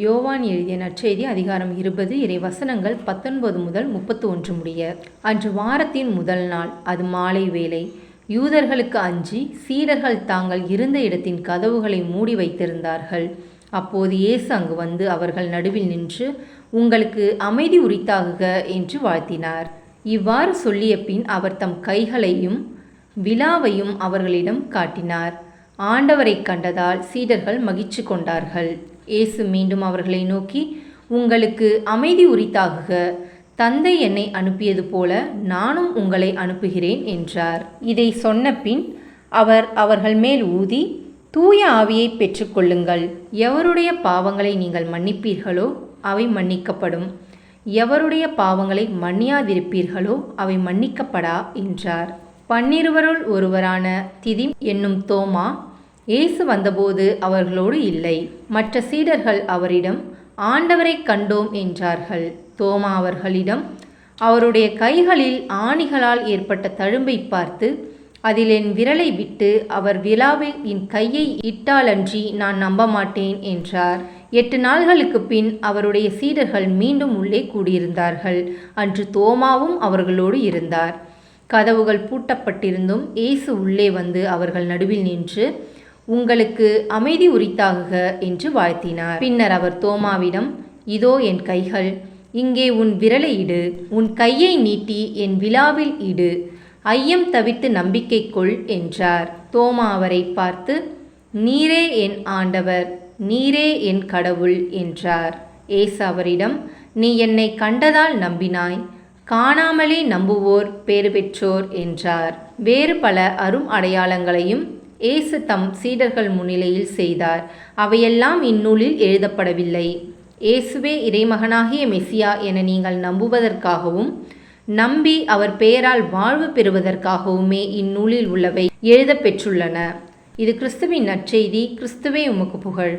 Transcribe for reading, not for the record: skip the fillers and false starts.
யோவான் எழுதிய நற்செய்தி அதிகாரம் 20 இறை வசனங்கள் 19 முதல் 31 முடிய. அன்று வாரத்தின் முதல் நாள், அது மாலை வேளை. யூதர்களுக்கு அஞ்சி சீடர்கள் தாங்கள் இருந்த இடத்தின் கதவுகளை மூடி வைத்திருந்தார்கள். அப்போது இயேசு அங்கு வந்து அவர்கள் நடுவில் நின்று, உங்களுக்கு அமைதி உரித்தாகுக என்று வாழ்த்தினார். இவ்வாறு சொல்லிய பின் அவர் தம் கைகளையும் விலாவையும் அவர்களிடம் காட்டினார். ஆண்டவரை கண்டதால் சீடர்கள் மகிழ்ச்சி கொண்டார்கள். இயேசு மீண்டும் அவர்களை நோக்கி, உங்களுக்கு அமைதி உரித்தாகுக, தந்தை என்னை அனுப்பியது போல நானும் உங்களை அனுப்புகிறேன் என்றார். இதை சொன்ன பின் அவர் அவர்கள் மேல் ஊதி, தூய ஆவியை பெற்றுக்கொள்ளுங்கள். எவருடைய பாவங்களை நீங்கள் மன்னிப்பீர்களோ அவை மன்னிக்கப்படும், எவருடைய பாவங்களை மன்னியாதிருப்பீர்களோ அவை மன்னிக்கப்படா என்றார். 12 ஒருவரான திதிம் என்னும் தோமா இயேசு வந்தபோது அவர்களோடு இல்லை. மற்ற சீடர்கள் அவரிடம், ஆண்டவரை கண்டோம் என்றார்கள். தோமா அவர்களிடம், அவருடைய கைகளில் ஆணிகளால் ஏற்பட்ட தழும்பை பார்த்து, அதில் என் விரலை விட்டு அவர் விலாவில் என் கையை இட்டாலன்றி நான் நம்ப மாட்டேன் என்றார். 8 நாள்களுக்கு பின் அவருடைய சீடர்கள் மீண்டும் உள்ளே கூடியிருந்தார்கள். அன்று தோமாவும் அவர்களோடு இருந்தார். கதவுகள் பூட்டப்பட்டிருந்தும் இயேசு உள்ளே வந்து அவர்கள் நடுவில் நின்று, உங்களுக்கு அமைதி உரித்தாகுக என்று வாழ்த்தினார். பின்னர் அவர் தோமாவிடம், இதோ என் கைகள், இங்கே உன் விரலை இடு, உன் கையை நீட்டி என் விலாவில் இடு, ஐயம் தவிர்த்து நம்பிக்கை கொள் என்றார். தோமா அவரை பார்த்து, நீரே என் ஆண்டவர், நீரே என் கடவுள் என்றார். இயேசு அவரிடம், நீ என்னை கண்டதால் நம்பினாய், காணாமலே நம்புவோர் பேறு பெற்றோர் என்றார். வேறு பல அரும் அடையாளங்களையும் இயேசு தம் சீடர்கள் முன்னிலையில் செய்தார். அவையெல்லாம் இந்நூலில் எழுதப்படவில்லை. இயேசுவே இறைமகனாகிய மெசியா என நீங்கள் நம்புவதற்காகவும் நம்பி அவர் பெயரால் வாழ்வு பெறுவதற்காகவுமே இந்நூலில் உள்ளவை எழுதப்பெற்றுள்ளன. இது கிறிஸ்துவின் நற்செய்தி. கிறிஸ்துவே உமக்கு புகழ்.